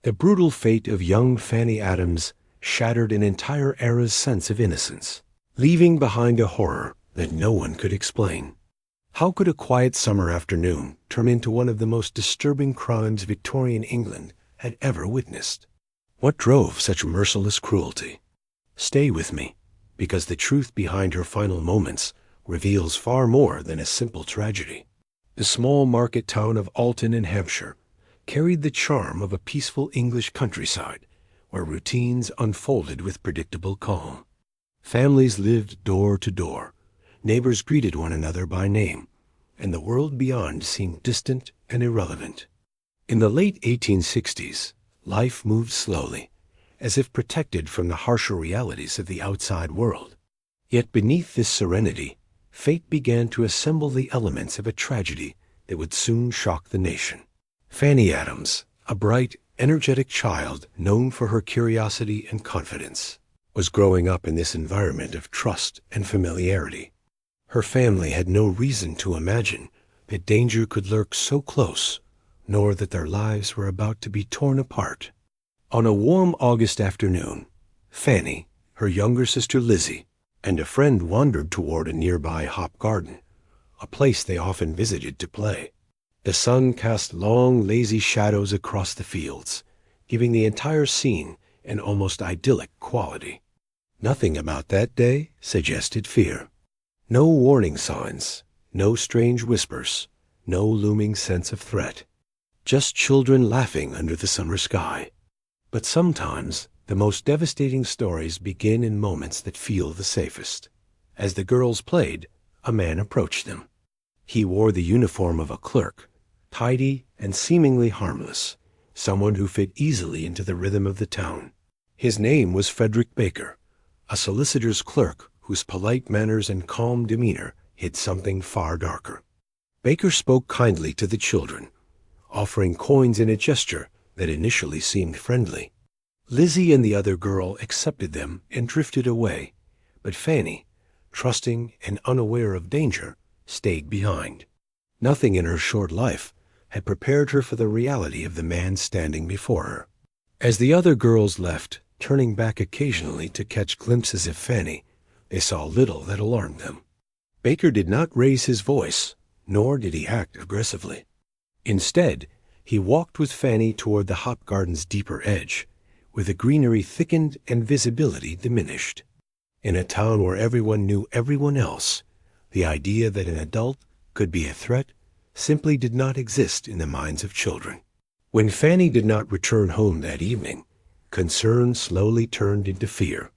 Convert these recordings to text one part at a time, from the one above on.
The brutal fate of young Fanny Adams shattered an entire era's sense of innocence, leaving behind a horror that no one could explain. How could a quiet summer afternoon turn into one of the most disturbing crimes Victorian England had ever witnessed? What drove such merciless cruelty? Stay with me, because the truth behind her final moments reveals far more than a simple tragedy. The small market town of Alton in Hampshire carried the charm of a peaceful English countryside where routines unfolded with predictable calm. Families lived door to door, neighbors greeted one another by name, and the world beyond seemed distant and irrelevant. In the late 1860s, life moved slowly, as if protected from the harsher realities of the outside world. Yet beneath this serenity, fate began to assemble the elements of a tragedy that would soon shock the nation. Fanny Adams, a bright, energetic child known for her curiosity and confidence, was growing up in this environment of trust and familiarity. Her family had no reason to imagine that danger could lurk so close, nor that their lives were about to be torn apart. On a warm August afternoon, Fanny, her younger sister Lizzie, and a friend wandered toward a nearby hop garden, a place they often visited to play. The sun cast long, lazy shadows across the fields, giving the entire scene an almost idyllic quality. Nothing about that day suggested fear. No warning signs, no strange whispers, no looming sense of threat. Just children laughing under the summer sky. But sometimes the most devastating stories begin in moments that feel the safest. As the girls played, a man approached them. He wore the uniform of a clerk, tidy and seemingly harmless, someone who fit easily into the rhythm of the town. His name was Frederick Baker, a solicitor's clerk whose polite manners and calm demeanor hid something far darker. Baker spoke kindly to the children, offering coins in a gesture that initially seemed friendly. Lizzie and the other girl accepted them and drifted away, but Fanny, trusting and unaware of danger, stayed behind. Nothing in her short life had prepared her for the reality of the man standing before her. As the other girls left, turning back occasionally to catch glimpses of Fanny, they saw little that alarmed them. Baker did not raise his voice, nor did he act aggressively. Instead, he walked with Fanny toward the hop garden's deeper edge, where the greenery thickened and visibility diminished. In a town where everyone knew everyone else, the idea that an adult could be a threat simply did not exist in the minds of children. When Fanny did not return home that evening, concern slowly turned into fear.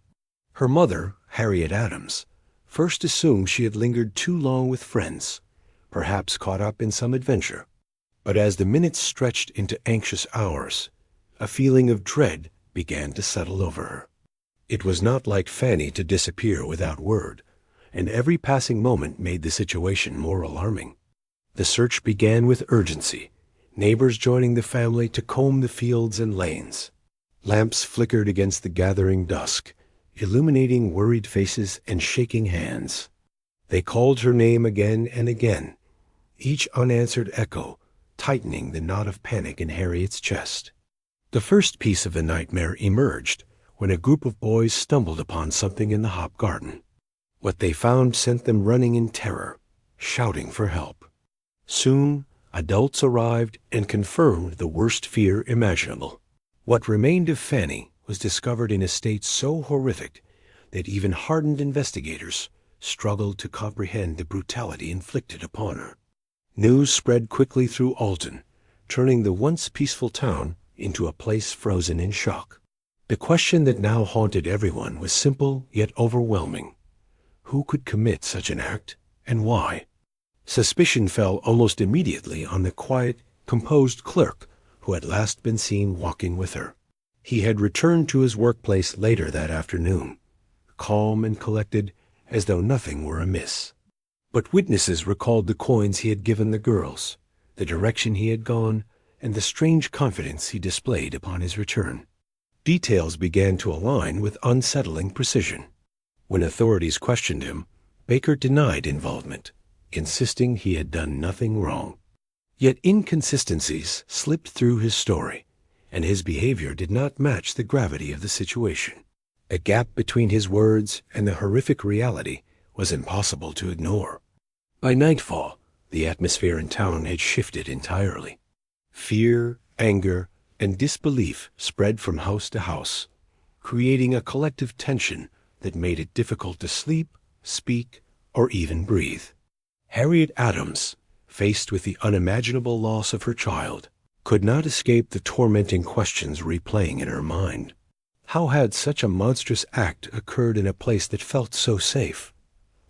Her mother, Harriet Adams, first assumed she had lingered too long with friends, perhaps caught up in some adventure. But as the minutes stretched into anxious hours, a feeling of dread began to settle over her. It was not like Fanny to disappear without word, and every passing moment made the situation more alarming. The search began with urgency, neighbors joining the family to comb the fields and lanes. Lamps flickered against the gathering dusk, illuminating worried faces and shaking hands. They called her name again and again, each unanswered echo tightening the knot of panic in Harriet's chest. The first piece of the nightmare emerged when a group of boys stumbled upon something in the hop garden. What they found sent them running in terror, shouting for help. Soon, adults arrived and confirmed the worst fear imaginable. What remained of Fanny was discovered in a state so horrific that even hardened investigators struggled to comprehend the brutality inflicted upon her. News spread quickly through Alton, turning the once peaceful town into a place frozen in shock. The question that now haunted everyone was simple yet overwhelming. Who could commit such an act, and why? Suspicion fell almost immediately on the quiet, composed clerk who had last been seen walking with her. He had returned to his workplace later that afternoon, calm and collected as though nothing were amiss. But witnesses recalled the coins he had given the girls, the direction he had gone, and the strange confidence he displayed upon his return. Details began to align with unsettling precision. When authorities questioned him, Baker denied involvement, insisting he had done nothing wrong. Yet inconsistencies slipped through his story, and his behavior did not match the gravity of the situation. A gap between his words and the horrific reality was impossible to ignore. By nightfall, the atmosphere in town had shifted entirely. Fear, anger, and disbelief spread from house to house, creating a collective tension that made it difficult to sleep, speak, or even breathe. Harriet Adams, faced with the unimaginable loss of her child, could not escape the tormenting questions replaying in her mind. How had such a monstrous act occurred in a place that felt so safe?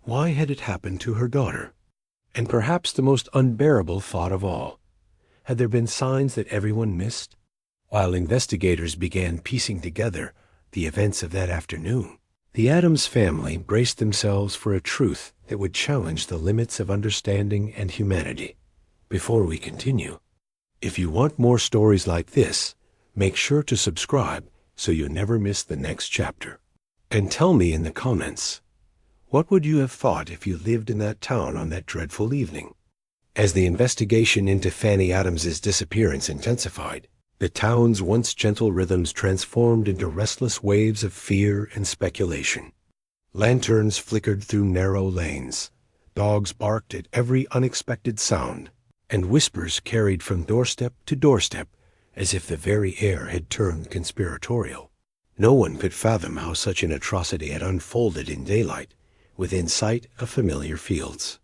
Why had it happened to her daughter? And perhaps the most unbearable thought of all, had there been signs that everyone missed? While investigators began piecing together the events of that afternoon, the Adams family braced themselves for a truth that would challenge the limits of understanding and humanity. Before we continue, if you want more stories like this, make sure to subscribe so you never miss the next chapter. And tell me in the comments, what would you have thought if you lived in that town on that dreadful evening? As the investigation into Fanny Adams's disappearance intensified, the town's once gentle rhythms transformed into restless waves of fear and speculation. Lanterns flickered through narrow lanes, dogs barked at every unexpected sound, and whispers carried from doorstep to doorstep as if the very air had turned conspiratorial. No one could fathom how such an atrocity had unfolded in daylight, within sight of familiar fields.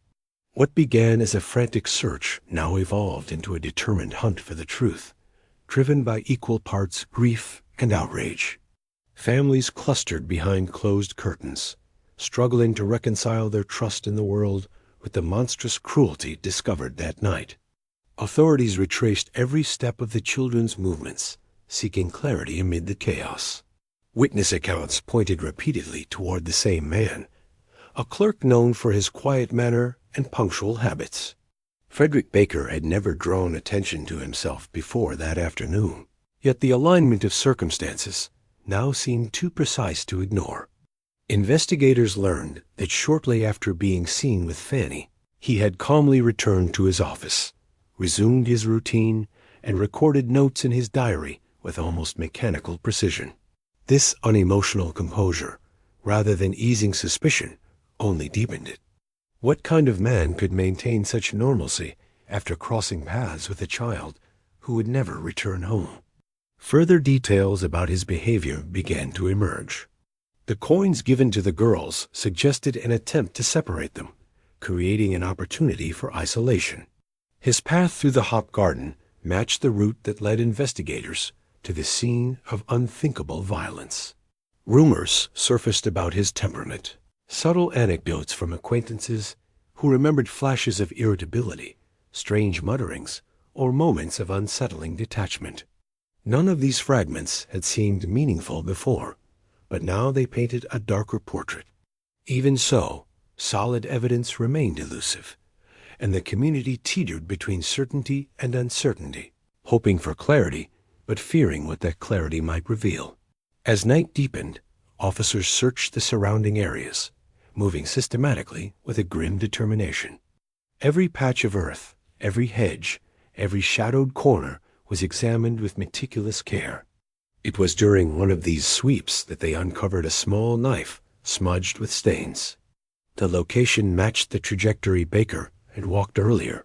What began as a frantic search now evolved into a determined hunt for the truth, driven by equal parts grief and outrage. Families clustered behind closed curtains, struggling to reconcile their trust in the world with the monstrous cruelty discovered that night. Authorities retraced every step of the children's movements, seeking clarity amid the chaos. Witness accounts pointed repeatedly toward the same man, a clerk known for his quiet manner and punctual habits. Frederick Baker had never drawn attention to himself before that afternoon, yet the alignment of circumstances now seemed too precise to ignore. Investigators learned that shortly after being seen with Fanny, he had calmly returned to his office, resumed his routine, and recorded notes in his diary with almost mechanical precision. This unemotional composure, rather than easing suspicion, only deepened it. What kind of man could maintain such normalcy after crossing paths with a child who would never return home? Further details about his behavior began to emerge. The coins given to the girls suggested an attempt to separate them, creating an opportunity for isolation. His path through the hop garden matched the route that led investigators to the scene of unthinkable violence. Rumors surfaced about his temperament, subtle anecdotes from acquaintances who remembered flashes of irritability, strange mutterings, or moments of unsettling detachment. None of these fragments had seemed meaningful before, but now they painted a darker portrait. Even so, solid evidence remained elusive, and the community teetered between certainty and uncertainty, hoping for clarity, but fearing what that clarity might reveal. As night deepened, officers searched the surrounding areas, moving systematically with a grim determination. Every patch of earth, every hedge, every shadowed corner was examined with meticulous care. It was during one of these sweeps that they uncovered a small knife smudged with stains. The location matched the trajectory Baker had walked earlier.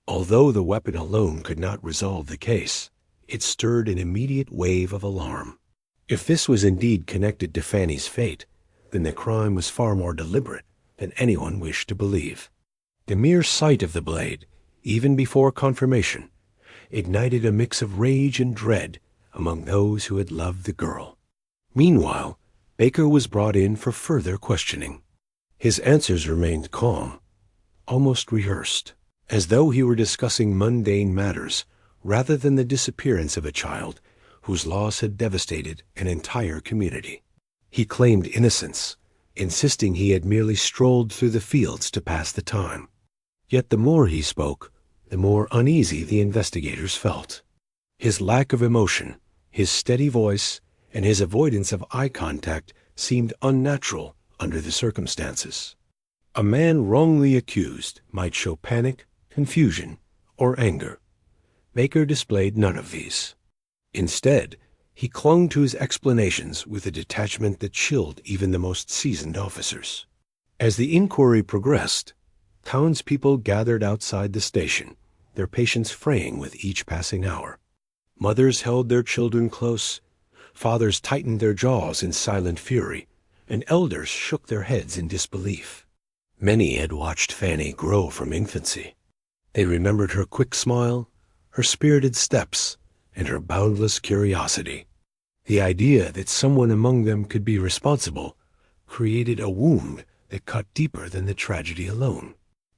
Although the weapon alone could not resolve the case, it stirred an immediate wave of alarm. If this was indeed connected to Fanny's fate, then the crime was far more deliberate than anyone wished to believe. The mere sight of the blade, even before confirmation, ignited a mix of rage and dread among those who had loved the girl. Meanwhile, Baker was brought in for further questioning. His answers remained calm, almost rehearsed, as though he were discussing mundane matters rather than the disappearance of a child whose loss had devastated an entire community. He claimed innocence, insisting he had merely strolled through the fields to pass the time. Yet the more he spoke, the more uneasy the investigators felt. His lack of emotion, his steady voice, and his avoidance of eye contact seemed unnatural under the circumstances. A man wrongly accused might show panic, confusion, or anger. Baker displayed none of these. Instead, he clung to his explanations with a detachment that chilled even the most seasoned officers. As the inquiry progressed, townspeople gathered outside the station, their patience fraying with each passing hour. Mothers held their children close, fathers tightened their jaws in silent fury, and elders shook their heads in disbelief. Many had watched Fanny grow from infancy. They remembered her quick smile, her spirited steps, and her boundless curiosity. The idea that someone among them could be responsible created a wound that cut deeper than the tragedy alone.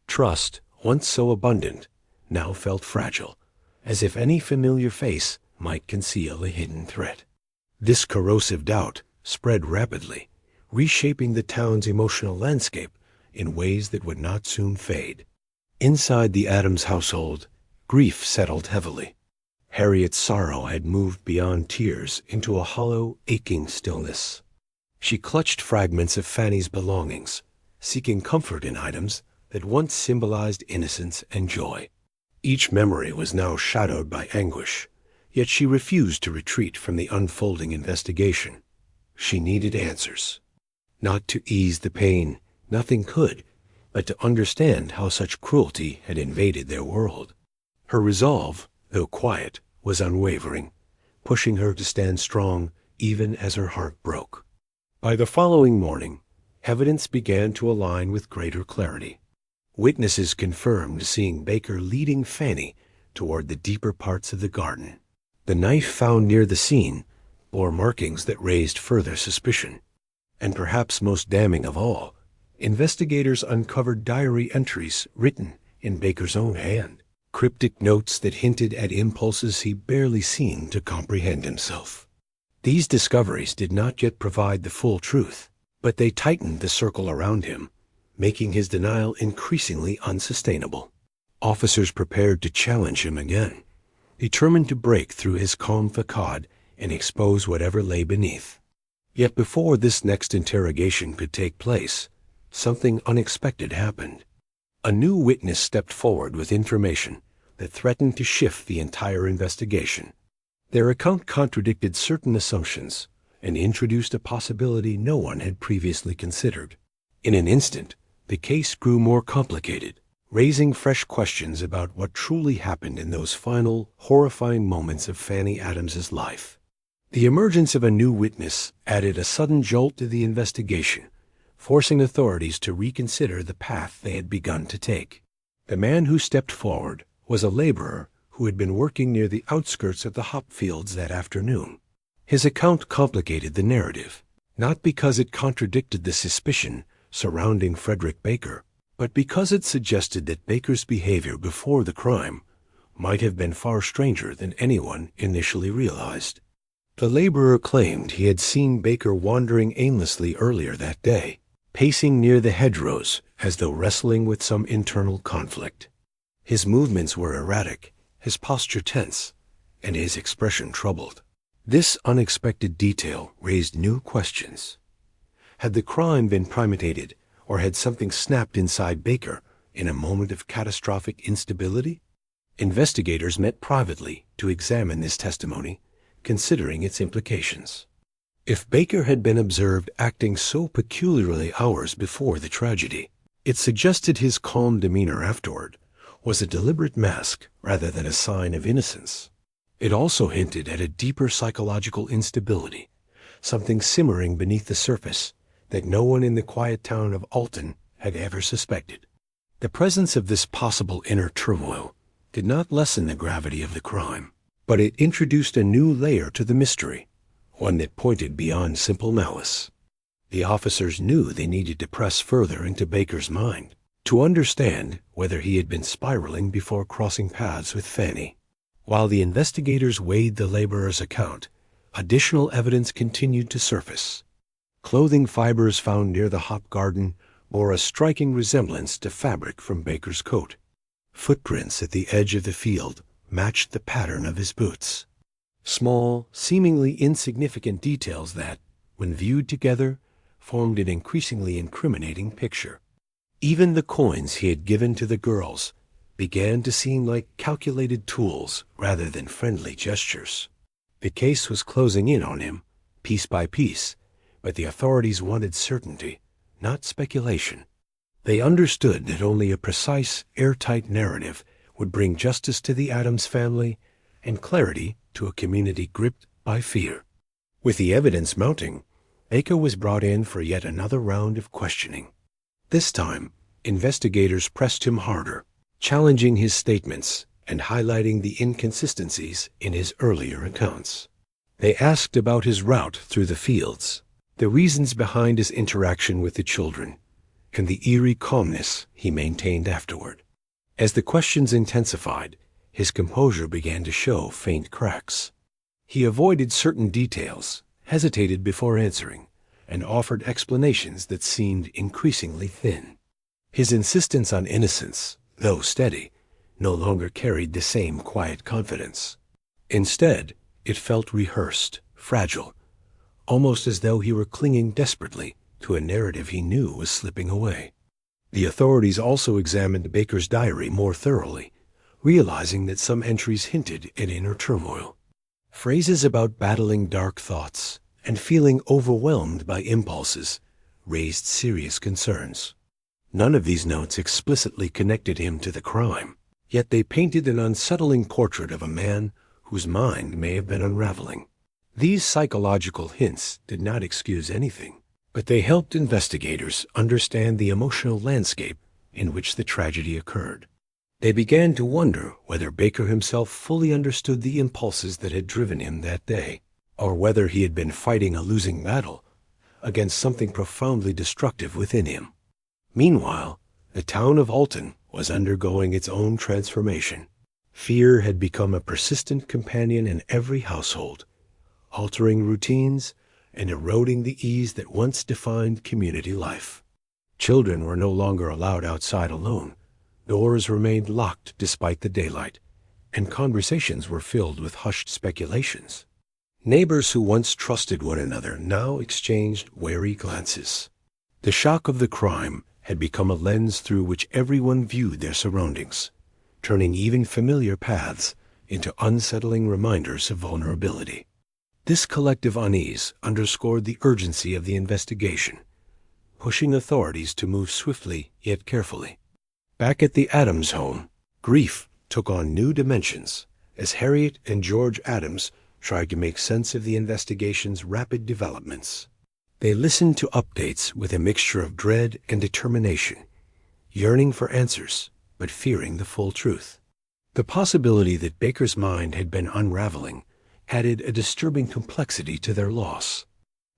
Trust, once so abundant, now felt fragile, as if any familiar face might conceal a hidden threat. This corrosive doubt spread rapidly, reshaping the town's emotional landscape in ways that would not soon fade. Inside the Adams household, grief settled heavily. Harriet's sorrow had moved beyond tears into a hollow, aching stillness. She clutched fragments of Fanny's belongings, seeking comfort in items that once symbolized innocence and joy. Each memory was now shadowed by anguish, yet she refused to retreat from the unfolding investigation. She needed answers. Not to ease the pain, nothing could, but to understand how such cruelty had invaded their world. Her resolve, though quiet, was unwavering, pushing her to stand strong even as her heart broke. By the following morning, evidence began to align with greater clarity. Witnesses confirmed seeing Baker leading Fanny toward the deeper parts of the garden. The knife found near the scene bore markings that raised further suspicion. And perhaps most damning of all, investigators uncovered diary entries written in Baker's own hand. Cryptic notes that hinted at impulses he barely seemed to comprehend himself. These discoveries did not yet provide the full truth, but they tightened the circle around him, making his denial increasingly unsustainable. Officers prepared to challenge him again, determined to break through his calm facade and expose whatever lay beneath. Yet before this next interrogation could take place, something unexpected happened. A new witness stepped forward with information that threatened to shift the entire investigation. Their account contradicted certain assumptions and introduced a possibility no one had previously considered. In an instant, the case grew more complicated, raising fresh questions about what truly happened in those final, horrifying moments of Fanny Adams's life. The emergence of a new witness added a sudden jolt to the investigation, forcing authorities to reconsider the path they had begun to take. The man who stepped forward was a laborer who had been working near the outskirts of the hop fields that afternoon. His account complicated the narrative, not because it contradicted the suspicion surrounding Frederick Baker, but because it suggested that Baker's behavior before the crime might have been far stranger than anyone initially realized. The laborer claimed he had seen Baker wandering aimlessly earlier that day, pacing near the hedgerows as though wrestling with some internal conflict. His movements were erratic, his posture tense, and his expression troubled. This unexpected detail raised new questions. Had the crime been premeditated, or had something snapped inside Baker in a moment of catastrophic instability? Investigators met privately to examine this testimony, considering its implications. If Baker had been observed acting so peculiarly hours before the tragedy, it suggested his calm demeanor afterward was a deliberate mask rather than a sign of innocence. It also hinted at a deeper psychological instability, something simmering beneath the surface that no one in the quiet town of Alton had ever suspected. The presence of this possible inner turmoil did not lessen the gravity of the crime, but it introduced a new layer to the mystery, one that pointed beyond simple malice. The officers knew they needed to press further into Baker's mind to understand whether he had been spiraling before crossing paths with Fanny. While the investigators weighed the laborer's account, additional evidence continued to surface. Clothing fibers found near the hop garden bore a striking resemblance to fabric from Baker's coat. Footprints at the edge of the field matched the pattern of his boots. Small, seemingly insignificant details that, when viewed together, formed an increasingly incriminating picture. Even the coins he had given to the girls began to seem like calculated tools rather than friendly gestures. The case was closing in on him, piece by piece, but the authorities wanted certainty, not speculation. They understood that only a precise, airtight narrative would bring justice to the Adams family and clarity to a community gripped by fear. With the evidence mounting, Baker was brought in for yet another round of questioning. This time, investigators pressed him harder, challenging his statements and highlighting the inconsistencies in his earlier accounts. They asked about his route through the fields, the reasons behind his interaction with the children, and the eerie calmness he maintained afterward. As the questions intensified, his composure began to show faint cracks. He avoided certain details, hesitated before answering, and offered explanations that seemed increasingly thin. His insistence on innocence, though steady, no longer carried the same quiet confidence. Instead, it felt rehearsed, fragile, almost as though he were clinging desperately to a narrative he knew was slipping away. The authorities also examined Baker's diary more thoroughly, realizing that some entries hinted at inner turmoil. Phrases about battling dark thoughts and feeling overwhelmed by impulses raised serious concerns. None of these notes explicitly connected him to the crime, yet they painted an unsettling portrait of a man whose mind may have been unraveling. These psychological hints did not excuse anything, but they helped investigators understand the emotional landscape in which the tragedy occurred. They began to wonder whether Baker himself fully understood the impulses that had driven him that day, or whether he had been fighting a losing battle against something profoundly destructive within him. Meanwhile, the town of Alton was undergoing its own transformation. Fear had become a persistent companion in every household, altering routines and eroding the ease that once defined community life. Children were no longer allowed outside alone. Doors remained locked despite the daylight, and conversations were filled with hushed speculations. Neighbors who once trusted one another now exchanged wary glances. The shock of the crime had become a lens through which everyone viewed their surroundings, turning even familiar paths into unsettling reminders of vulnerability. This collective unease underscored the urgency of the investigation, pushing authorities to move swiftly yet carefully. Back at the Adams home, grief took on new dimensions as Harriet and George Adams tried to make sense of the investigation's rapid developments. They listened to updates with a mixture of dread and determination, yearning for answers, but fearing the full truth. The possibility that Baker's mind had been unraveling added a disturbing complexity to their loss.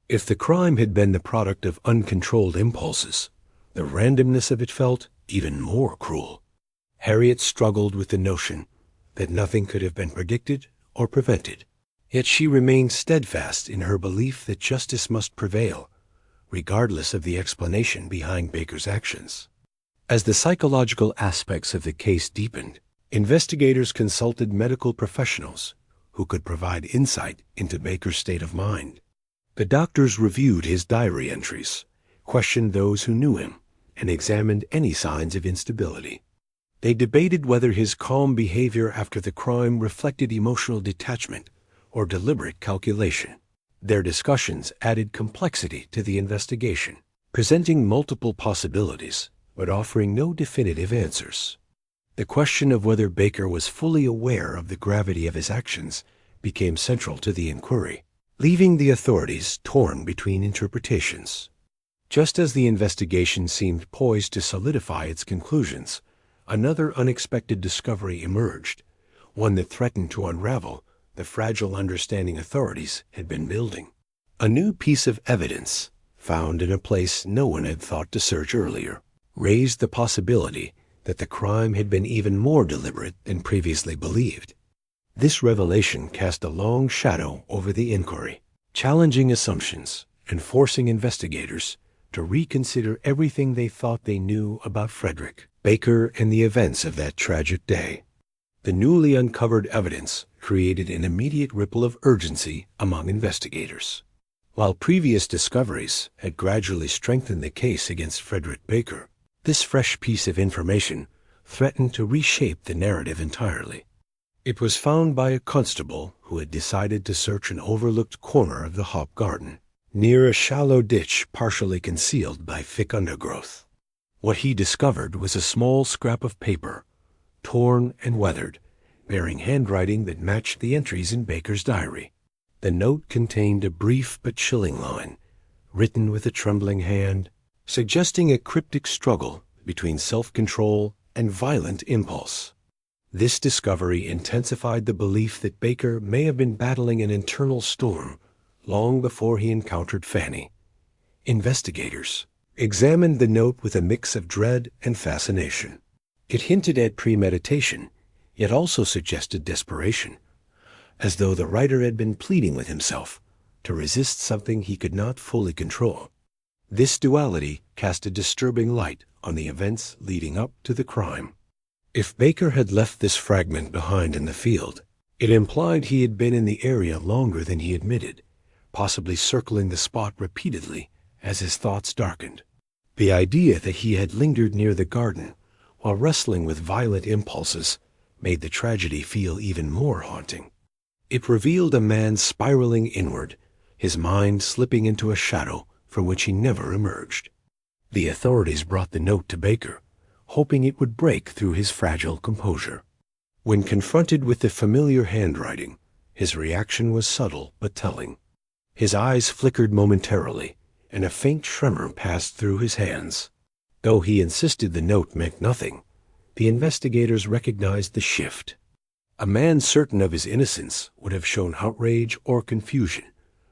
If the crime had been the product of uncontrolled impulses, the randomness of it felt even more cruel. Harriet struggled with the notion that nothing could have been predicted or prevented. Yet she remained steadfast in her belief that justice must prevail, regardless of the explanation behind Baker's actions. As the psychological aspects of the case deepened, investigators consulted medical professionals who could provide insight into Baker's state of mind. The doctors reviewed his diary entries, questioned those who knew him, and examined any signs of instability. They debated whether his calm behavior after the crime reflected emotional detachment or deliberate calculation. Their discussions added complexity to the investigation, presenting multiple possibilities, but offering no definitive answers. The question of whether Baker was fully aware of the gravity of his actions became central to the inquiry, leaving the authorities torn between interpretations. Just as the investigation seemed poised to solidify its conclusions, another unexpected discovery emerged, one that threatened to unravel the fragile understanding authorities had been building. A new piece of evidence, found in a place no one had thought to search earlier, raised the possibility that the crime had been even more deliberate than previously believed. This revelation cast a long shadow over the inquiry, challenging assumptions and forcing investigators to reconsider everything they thought they knew about Frederick, Baker, and the events of that tragic day. The newly uncovered evidence created an immediate ripple of urgency among investigators. While previous discoveries had gradually strengthened the case against Frederick Baker, this fresh piece of information threatened to reshape the narrative entirely. It was found by a constable who had decided to search an overlooked corner of the hop garden, near a shallow ditch partially concealed by thick undergrowth. What he discovered was a small scrap of paper, torn and weathered, bearing handwriting that matched the entries in Baker's diary. The note contained a brief but chilling line, written with a trembling hand, suggesting a cryptic struggle between self-control and violent impulse. This discovery intensified the belief that Baker may have been battling an internal storm long before he encountered Fanny. Investigators examined the note with a mix of dread and fascination. It hinted at premeditation, yet also suggested desperation, as though the writer had been pleading with himself to resist something he could not fully control. This duality cast a disturbing light on the events leading up to the crime. If Baker had left this fragment behind in the field, it implied he had been in the area longer than he admitted, possibly circling the spot repeatedly as his thoughts darkened. The idea that he had lingered near the garden while wrestling with violent impulses made the tragedy feel even more haunting. It revealed a man spiraling inward, his mind slipping into a shadow from which he never emerged. The authorities brought the note to Baker, hoping it would break through his fragile composure. When confronted with the familiar handwriting, his reaction was subtle but telling. His eyes flickered momentarily, and a faint tremor passed through his hands. Though he insisted the note meant nothing, the investigators recognized the shift. A man certain of his innocence would have shown outrage or confusion,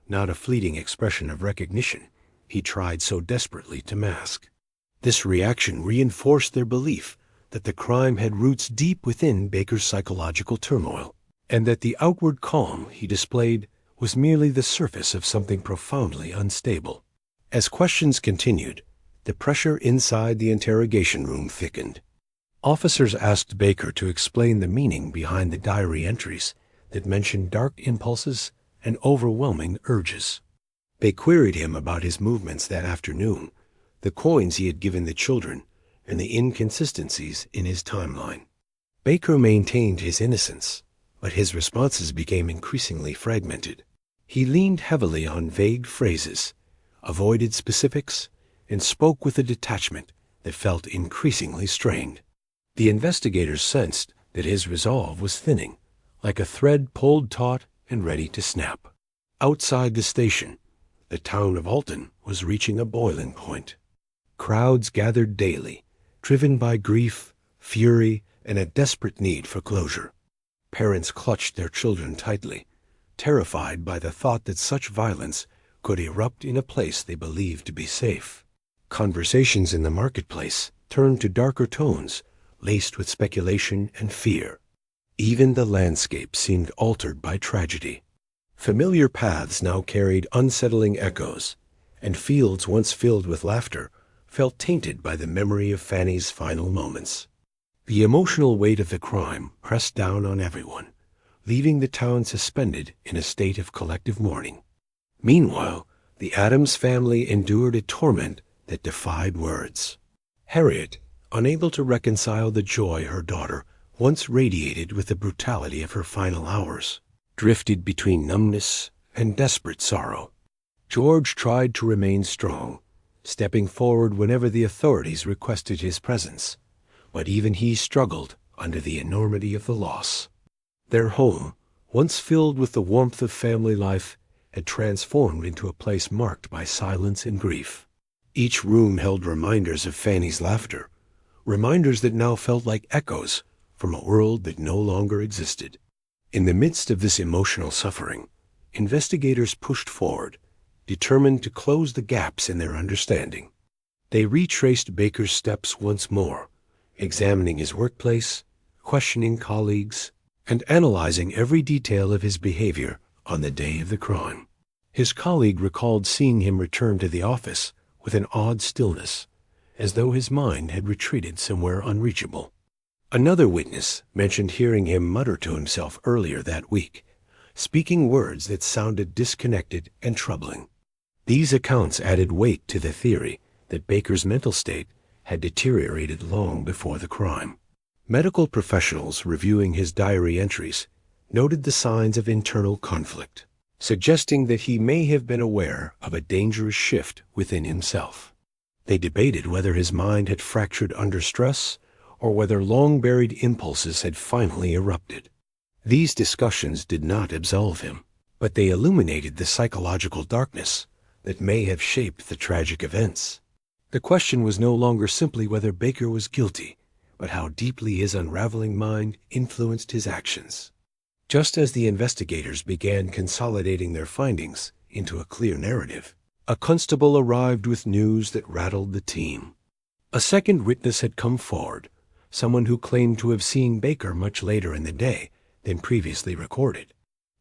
not a fleeting expression of recognition he tried so desperately to mask. This reaction reinforced their belief that the crime had roots deep within Baker's psychological turmoil, and that the outward calm he displayed was merely the surface of something profoundly unstable. As questions continued, the pressure inside the interrogation room thickened. Officers asked Baker to explain the meaning behind the diary entries that mentioned dark impulses and overwhelming urges. They queried him about his movements that afternoon, the coins he had given the children, and the inconsistencies in his timeline. Baker maintained his innocence, but his responses became increasingly fragmented. He leaned heavily on vague phrases, avoided specifics, and spoke with a detachment that felt increasingly strained. The investigators sensed that his resolve was thinning, like a thread pulled taut and ready to snap. Outside the station, the town of Alton was reaching a boiling point. Crowds gathered daily, driven by grief, fury, and a desperate need for closure. Parents clutched their children tightly, terrified by the thought that such violence could erupt in a place they believed to be safe. Conversations in the marketplace turned to darker tones, laced with speculation and fear. Even the landscape seemed altered by tragedy. Familiar paths now carried unsettling echoes, and fields once filled with laughter felt tainted by the memory of Fanny's final moments. The emotional weight of the crime pressed down on everyone, leaving the town suspended in a state of collective mourning. Meanwhile, the Adams family endured a torment that defied words. Harriet, unable to reconcile the joy her daughter once radiated with the brutality of her final hours, drifted between numbness and desperate sorrow. George tried to remain strong, stepping forward whenever the authorities requested his presence, but even he struggled under the enormity of the loss. Their home, once filled with the warmth of family life, had transformed into a place marked by silence and grief. Each room held reminders of Fanny's laughter, reminders that now felt like echoes from a world that no longer existed. In the midst of this emotional suffering, investigators pushed forward, determined to close the gaps in their understanding. They retraced Baker's steps once more, examining his workplace, questioning colleagues, and analyzing every detail of his behavior on the day of the crime. His colleague recalled seeing him return to the office with an odd stillness, as though his mind had retreated somewhere unreachable. Another witness mentioned hearing him mutter to himself earlier that week, speaking words that sounded disconnected and troubling. These accounts added weight to the theory that Baker's mental state had deteriorated long before the crime. Medical professionals reviewing his diary entries noted the signs of internal conflict, suggesting that he may have been aware of a dangerous shift within himself. They debated whether his mind had fractured under stress or whether long-buried impulses had finally erupted. These discussions did not absolve him, but they illuminated the psychological darkness that may have shaped the tragic events. The question was no longer simply whether Baker was guilty, but how deeply his unraveling mind influenced his actions. Just as the investigators began consolidating their findings into a clear narrative, a constable arrived with news that rattled the team. A second witness had come forward, someone who claimed to have seen Baker much later in the day than previously recorded.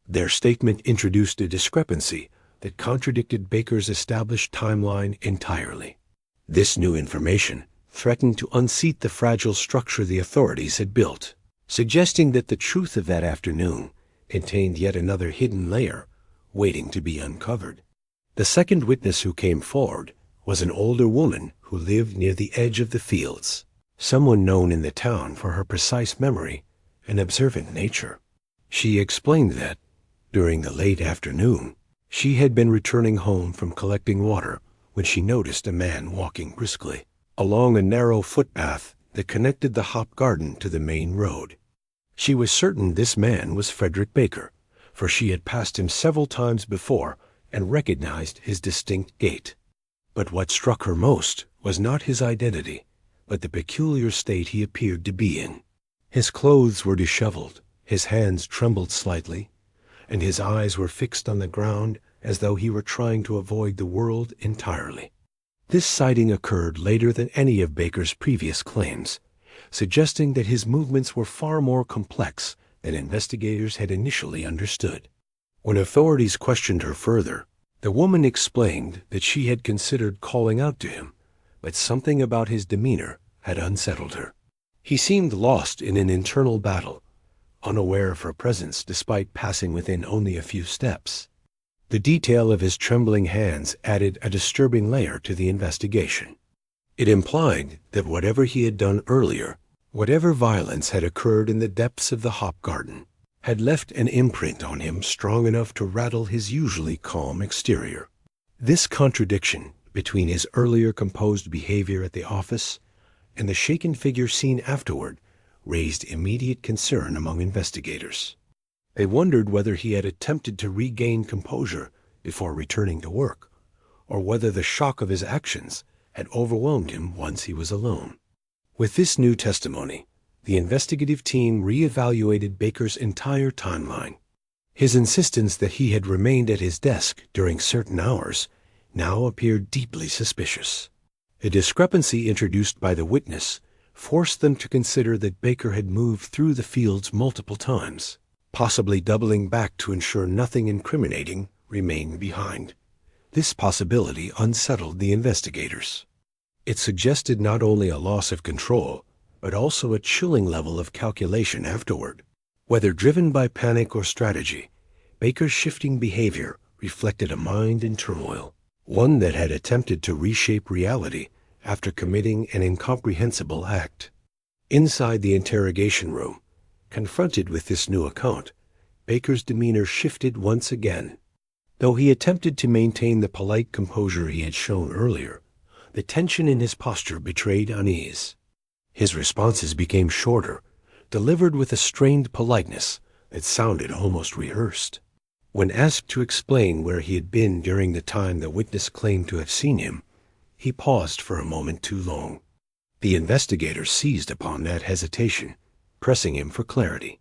Their statement introduced a discrepancy that contradicted Baker's established timeline entirely. This new information threatened to unseat the fragile structure the authorities had built, suggesting that the truth of that afternoon contained yet another hidden layer waiting to be uncovered. The second witness who came forward was an older woman who lived near the edge of the fields, someone known in the town for her precise memory and observant nature. She explained that, during the late afternoon, she had been returning home from collecting water when she noticed a man walking briskly along a narrow footpath that connected the hop garden to the main road. She was certain this man was Frederick Baker, for she had passed him several times before and recognized his distinct gait. But what struck her most was not his identity, but the peculiar state he appeared to be in. His clothes were disheveled, his hands trembled slightly, and his eyes were fixed on the ground as though he were trying to avoid the world entirely. This sighting occurred later than any of Baker's previous claims, suggesting that his movements were far more complex than investigators had initially understood. When authorities questioned her further, the woman explained that she had considered calling out to him, but something about his demeanor had unsettled her. He seemed lost in an internal battle, unaware of her presence despite passing within only a few steps. The detail of his trembling hands added a disturbing layer to the investigation. It implied that whatever he had done earlier, whatever violence had occurred in the depths of the hop garden, had left an imprint on him strong enough to rattle his usually calm exterior. This contradiction between his earlier composed behavior at the office and the shaken figure seen afterward raised immediate concern among investigators. They wondered whether he had attempted to regain composure before returning to work, or whether the shock of his actions had overwhelmed him once he was alone. With this new testimony, the investigative team reevaluated Baker's entire timeline. His insistence that he had remained at his desk during certain hours now appeared deeply suspicious. A discrepancy introduced by the witness forced them to consider that Baker had moved through the fields multiple times, possibly doubling back to ensure nothing incriminating remained behind. This possibility unsettled the investigators. It suggested not only a loss of control, but also a chilling level of calculation afterward. Whether driven by panic or strategy, Baker's shifting behavior reflected a mind in turmoil, one that had attempted to reshape reality after committing an incomprehensible act. Inside the interrogation room, confronted with this new account, Baker's demeanor shifted once again. Though he attempted to maintain the polite composure he had shown earlier, the tension in his posture betrayed unease. His responses became shorter, delivered with a strained politeness that sounded almost rehearsed. When asked to explain where he had been during the time the witness claimed to have seen him, he paused for a moment too long. The investigator seized upon that hesitation, pressing him for clarity.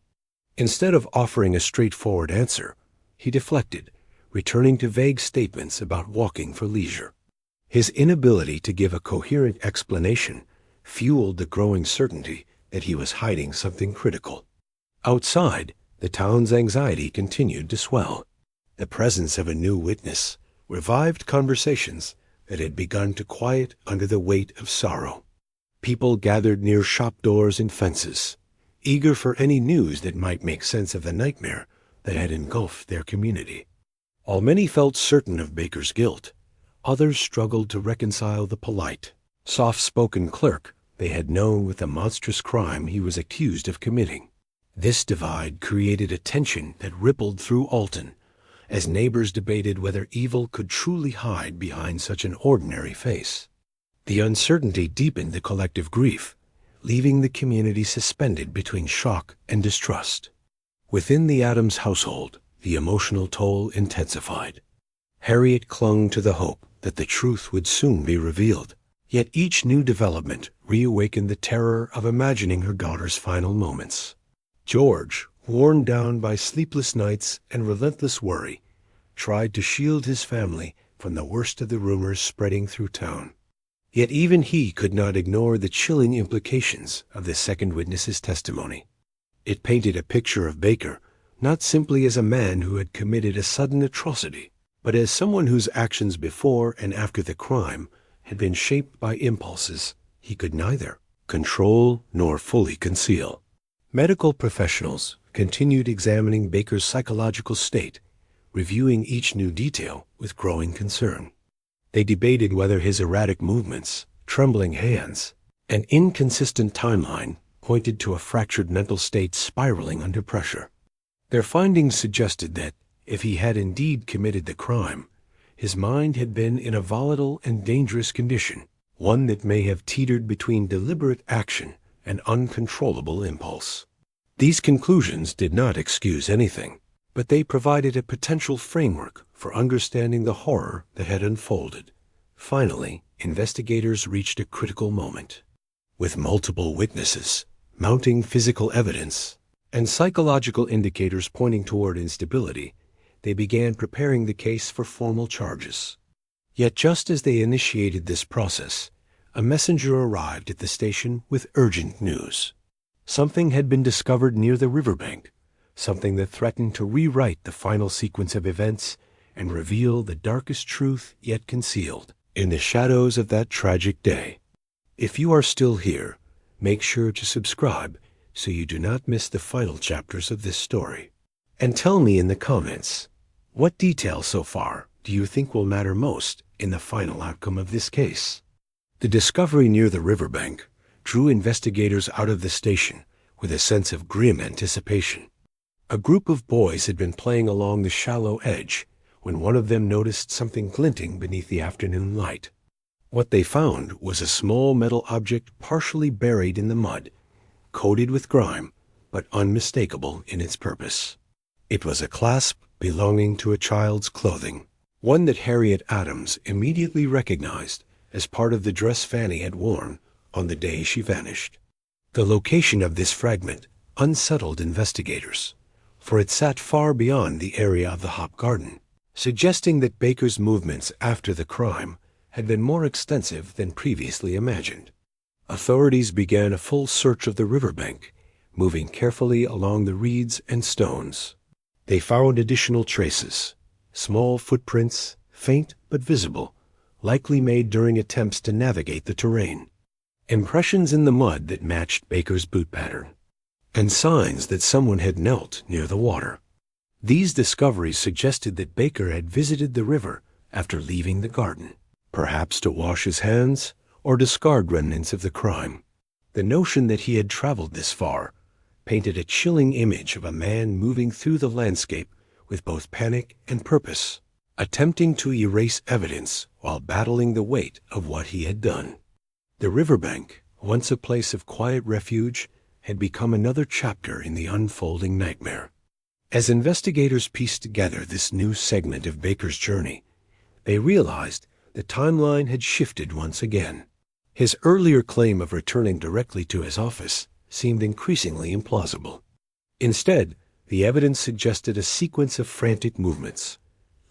Instead of offering a straightforward answer, he deflected, returning to vague statements about walking for leisure. His inability to give a coherent explanation fueled the growing certainty that he was hiding something critical. Outside, the town's anxiety continued to swell. The presence of a new witness revived conversations that had begun to quiet under the weight of sorrow. People gathered near shop doors and fences, eager for any news that might make sense of the nightmare that had engulfed their community. While many felt certain of Baker's guilt, others struggled to reconcile the polite, soft-spoken clerk They had known with the monstrous crime he was accused of committing. This divide created a tension that rippled through Alton, as neighbors debated whether evil could truly hide behind such an ordinary face. The uncertainty deepened the collective grief, leaving the community suspended between shock and distrust. Within the Adams household, the emotional toll intensified. Harriet clung to the hope that the truth would soon be revealed, yet each new development reawakened the terror of imagining her daughter's final moments. George, worn down by sleepless nights and relentless worry, tried to shield his family from the worst of the rumors spreading through town. Yet even he could not ignore the chilling implications of the second witness's testimony. It painted a picture of Baker not simply as a man who had committed a sudden atrocity, but as someone whose actions before and after the crime had been shaped by impulses he could neither control nor fully conceal. Medical professionals continued examining Baker's psychological state, reviewing each new detail with growing concern. They debated whether his erratic movements, trembling hands, and inconsistent timeline pointed to a fractured mental state spiraling under pressure. Their findings suggested that, if he had indeed committed the crime, his mind had been in a volatile and dangerous condition, one that may have teetered between deliberate action and uncontrollable impulse. These conclusions did not excuse anything, but they provided a potential framework for understanding the horror that had unfolded. Finally, investigators reached a critical moment. With multiple witnesses, mounting physical evidence, and psychological indicators pointing toward instability, they began preparing the case for formal charges. Yet just as they initiated this process, a messenger arrived at the station with urgent news. Something had been discovered near the riverbank, something that threatened to rewrite the final sequence of events and reveal the darkest truth yet concealed in the shadows of that tragic day. If you are still here, make sure to subscribe so you do not miss the final chapters of this story. And tell me in the comments, what detail so far do you think will matter most in the final outcome of this case? The discovery near the riverbank drew investigators out of the station with a sense of grim anticipation. A group of boys had been playing along the shallow edge when one of them noticed something glinting beneath the afternoon light. What they found was a small metal object partially buried in the mud, coated with grime, but unmistakable in its purpose. It was a clasp belonging to a child's clothing, one that Harriet Adams immediately recognized as part of the dress Fanny had worn on the day she vanished. The location of this fragment unsettled investigators, for it sat far beyond the area of the hop garden, suggesting that Baker's movements after the crime had been more extensive than previously imagined. Authorities began a full search of the riverbank, moving carefully along the reeds and stones. They found additional traces, small footprints, faint but visible, likely made during attempts to navigate the terrain, impressions in the mud that matched Baker's boot pattern, and signs that someone had knelt near the water. These discoveries suggested that Baker had visited the river after leaving the garden, perhaps to wash his hands or discard remnants of the crime. The notion that he had traveled this far painted a chilling image of a man moving through the landscape with both panic and purpose, attempting to erase evidence while battling the weight of what he had done. The riverbank, once a place of quiet refuge, had become another chapter in the unfolding nightmare. As investigators pieced together this new segment of Baker's journey, they realized the timeline had shifted once again. His earlier claim of returning directly to his office seemed increasingly implausible. Instead, the evidence suggested a sequence of frantic movements,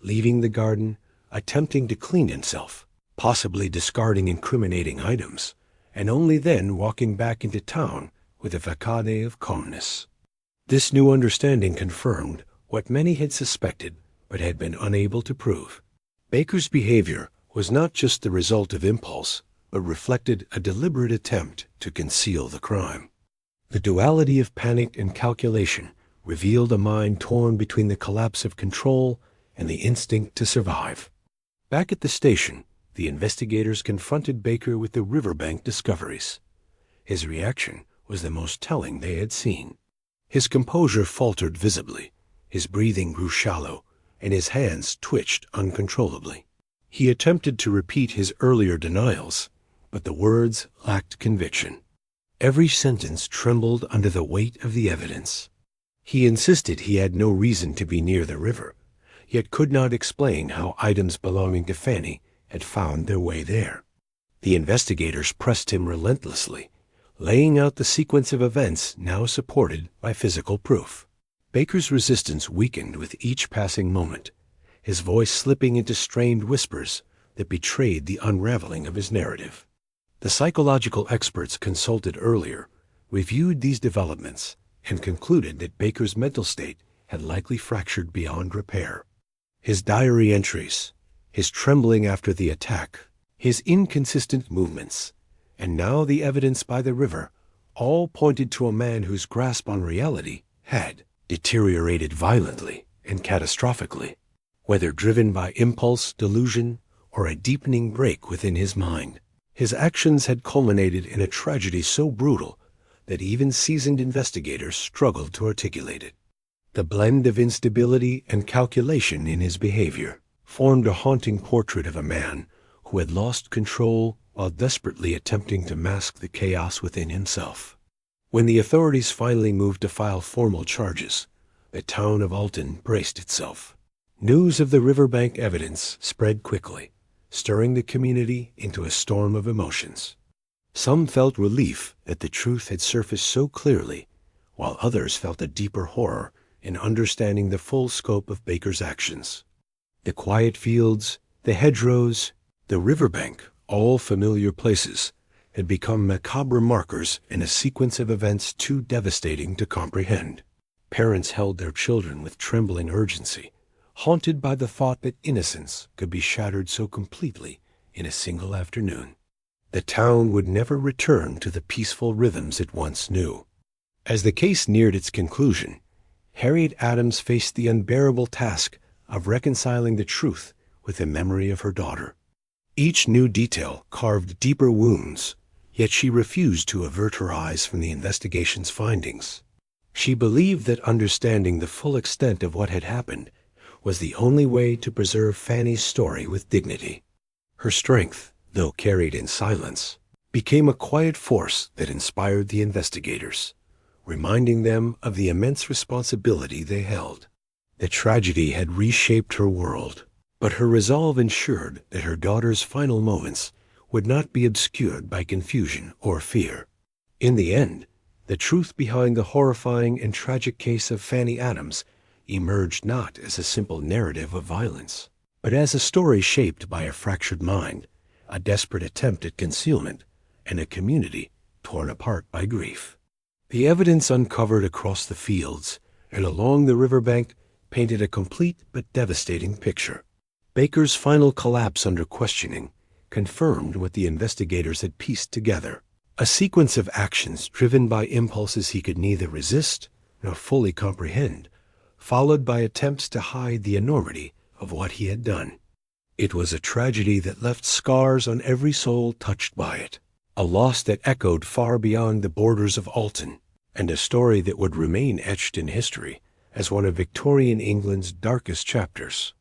leaving the garden, attempting to clean himself, possibly discarding incriminating items, and only then walking back into town with a facade of calmness. This new understanding confirmed what many had suspected but had been unable to prove. Baker's behavior was not just the result of impulse, but reflected a deliberate attempt to conceal the crime. The duality of panic and calculation revealed a mind torn between the collapse of control and the instinct to survive. Back at the station, the investigators confronted Baker with the riverbank discoveries. His reaction was the most telling they had seen. His composure faltered visibly, his breathing grew shallow, and his hands twitched uncontrollably. He attempted to repeat his earlier denials, but the words lacked conviction. Every sentence trembled under the weight of the evidence. He insisted he had no reason to be near the river, yet could not explain how items belonging to Fanny had found their way there. The investigators pressed him relentlessly, laying out the sequence of events now supported by physical proof. Baker's resistance weakened with each passing moment, his voice slipping into strained whispers that betrayed the unraveling of his narrative. The psychological experts consulted earlier reviewed these developments and concluded that Baker's mental state had likely fractured beyond repair. His diary entries, his trembling after the attack, his inconsistent movements, and now the evidence by the river, all pointed to a man whose grasp on reality had deteriorated violently and catastrophically, whether driven by impulse, delusion, or a deepening break within his mind. His actions had culminated in a tragedy so brutal that even seasoned investigators struggled to articulate it. The blend of instability and calculation in his behavior formed a haunting portrait of a man who had lost control while desperately attempting to mask the chaos within himself. When the authorities finally moved to file formal charges, the town of Alton braced itself. News of the riverbank evidence spread quickly, stirring the community into a storm of emotions. Some felt relief that the truth had surfaced so clearly, while others felt a deeper horror in understanding the full scope of Baker's actions. The quiet fields, the hedgerows, the riverbank, all familiar places, had become macabre markers in a sequence of events too devastating to comprehend. Parents held their children with trembling urgency, haunted by the thought that innocence could be shattered so completely in a single afternoon. The town would never return to the peaceful rhythms it once knew. As the case neared its conclusion, Harriet Adams faced the unbearable task of reconciling the truth with the memory of her daughter. Each new detail carved deeper wounds, yet she refused to avert her eyes from the investigation's findings. She believed that understanding the full extent of what had happened was the only way to preserve Fanny's story with dignity. Her strength, though carried in silence, became a quiet force that inspired the investigators, reminding them of the immense responsibility they held. The tragedy had reshaped her world, but her resolve ensured that her daughter's final moments would not be obscured by confusion or fear. In the end, the truth behind the horrifying and tragic case of Fanny Adams emerged not as a simple narrative of violence, but as a story shaped by a fractured mind, a desperate attempt at concealment, and a community torn apart by grief. The evidence uncovered across the fields and along the riverbank painted a complete but devastating picture. Baker's final collapse under questioning confirmed what the investigators had pieced together, a sequence of actions driven by impulses he could neither resist nor fully comprehend, followed by attempts to hide the enormity of what he had done. It was a tragedy that left scars on every soul touched by it, a loss that echoed far beyond the borders of Alton, and a story that would remain etched in history as one of Victorian England's darkest chapters.